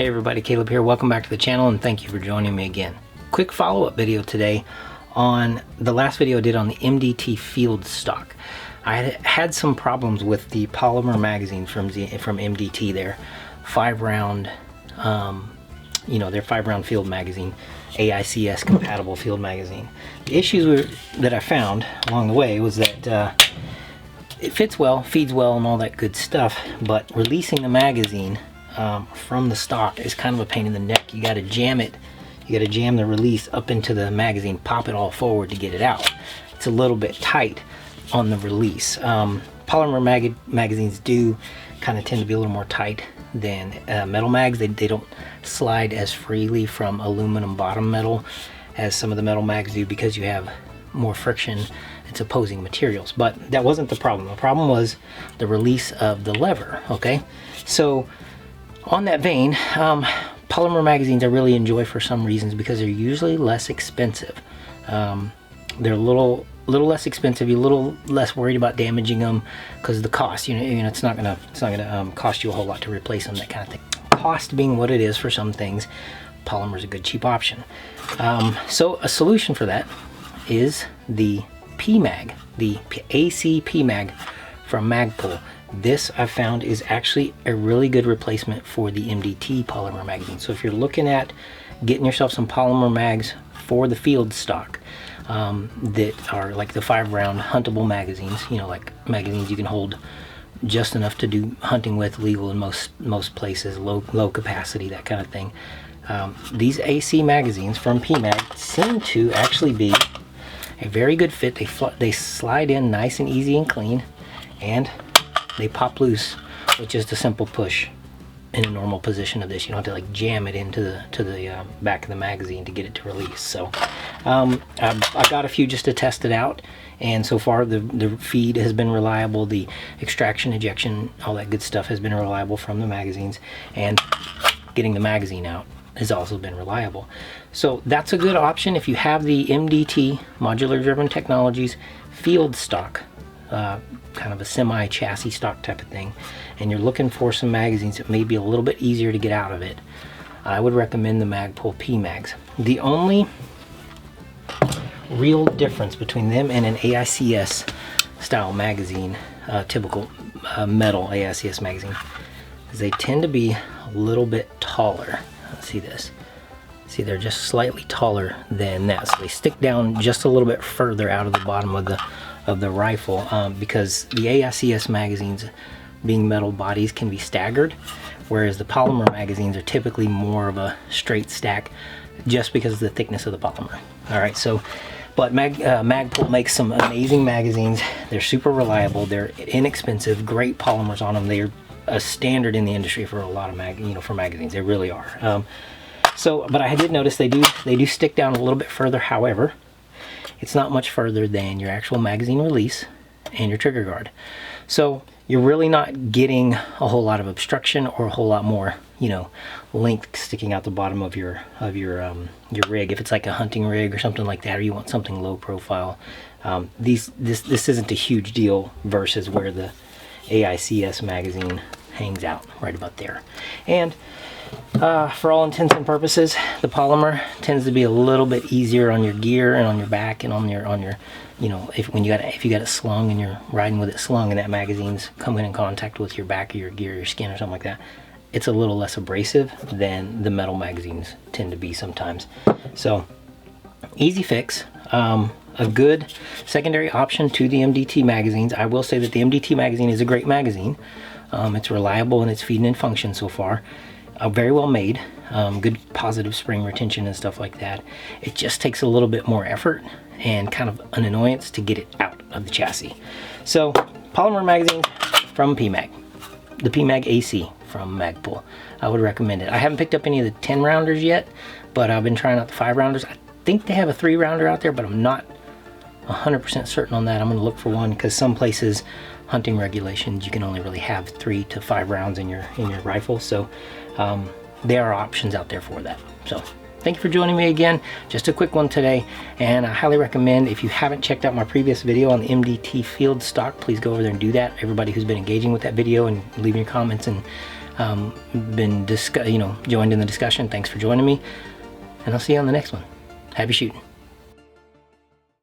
Hey everybody, Caleb here. Welcome back to the channel and thank you for joining me again. Quick follow-up video today on the last video I did on the MDT field stock. I had some problems with the Polymer Magazine from MDT, their 5-round, their 5-round field magazine, AICS compatible field magazine. The issues that I found along the way was that it fits well, feeds well, and all that good stuff, but releasing the magazine from the stock is kind of a pain in the neck. You got to jam it. You got to jam the release up into the magazine, pop it all forward to get it out. It's a little bit tight on the release. Polymer magazines do kind of tend to be a little more tight than metal mags. They don't slide as freely from aluminum bottom metal as some of the metal mags do because you have more friction. It's opposing materials, but that wasn't the problem. The problem was the release of the lever. Okay, so on that vein, Polymer magazines I really enjoy for some reasons because they're usually less expensive. They're a little less expensive. You're a little less worried about damaging them because of the cost. It's not gonna cost you a whole lot to replace them. That kind of thing. Cost being what it is for some things, polymer is a good cheap option. So a solution for that is the PMag, the AC PMag from Magpole. This I found is actually a really good replacement for the MDT Polymer Magazine. So if you're looking at getting yourself some polymer mags for the field stock that are like the 5-round huntable magazines, like magazines you can hold just enough to do hunting with, legal in most places, low capacity, that kind of thing. These AC magazines from PMag seem to actually be a very good fit. They slide in nice and easy and clean, and they pop loose with just a simple push in a normal position of this. You don't have to like jam it into the back of the magazine to get it to release. So I got a few just to test it out, and so far the feed has been reliable. The extraction, ejection, all that good stuff has been reliable from the magazines, and getting the magazine out has also been reliable. So that's a good option if you have the MDT modular driven technologies field stock, kind of a semi chassis stock type of thing, and you're looking for some magazines that may be a little bit easier to get out of it. I would recommend the Magpole PMags. The only real difference between them and an AICS style magazine, typical metal AICS magazine, is they tend to be a little bit taller. Let's see this. See, they're just slightly taller than that, so they stick down just a little bit further out of the bottom of the rifle, because the AICS magazines, being metal bodies, can be staggered, whereas the polymer magazines are typically more of a straight stack just because of the thickness of the polymer. All right, so but Magpole makes some amazing magazines. They're super reliable, they're inexpensive, great polymers on them. They're a standard in the industry for a lot of for magazines. They really are. But I did notice they do stick down a little bit further. However, it's not much further than your actual magazine release and your trigger guard. So you're really not getting a whole lot of obstruction or a whole lot more, length sticking out the bottom of your rig. If it's like a hunting rig or something like that, or you want something low profile, this isn't a huge deal versus where the AICS magazine hangs out right about there. And for all intents and purposes, the polymer tends to be a little bit easier on your gear and on your back and on your if you got it slung and you're riding with it slung and that magazine's coming in contact with your back of your gear, your skin or something like that, it's a little less abrasive than the metal magazines tend to be sometimes. So easy fix. A good secondary option to the MDT magazines. I will say that the MDT magazine is a great magazine. It's reliable in its feeding and function so far. Very well made, good positive spring retention and stuff like that. It just takes a little bit more effort and kind of an annoyance to get it out of the chassis. So polymer magazine from PMag, the PMag AC from Magpole. I would recommend it. I haven't picked up any of the 10-rounders yet, but I've been trying out the 5-rounders. I think they have a 3-rounder out there, but I'm not 100% certain on that. I'm going to look for one because some places, hunting regulations, you can only really have 3 to 5 rounds in your rifle. So there are options out there for that. So thank you for joining me again. Just a quick one today, and I highly recommend, if you haven't checked out my previous video on the MDT field stock, please go over there and do that. Everybody who's been engaging with that video and leaving your comments and been joined in the discussion. Thanks for joining me, and I'll see you on the next one. Happy shooting.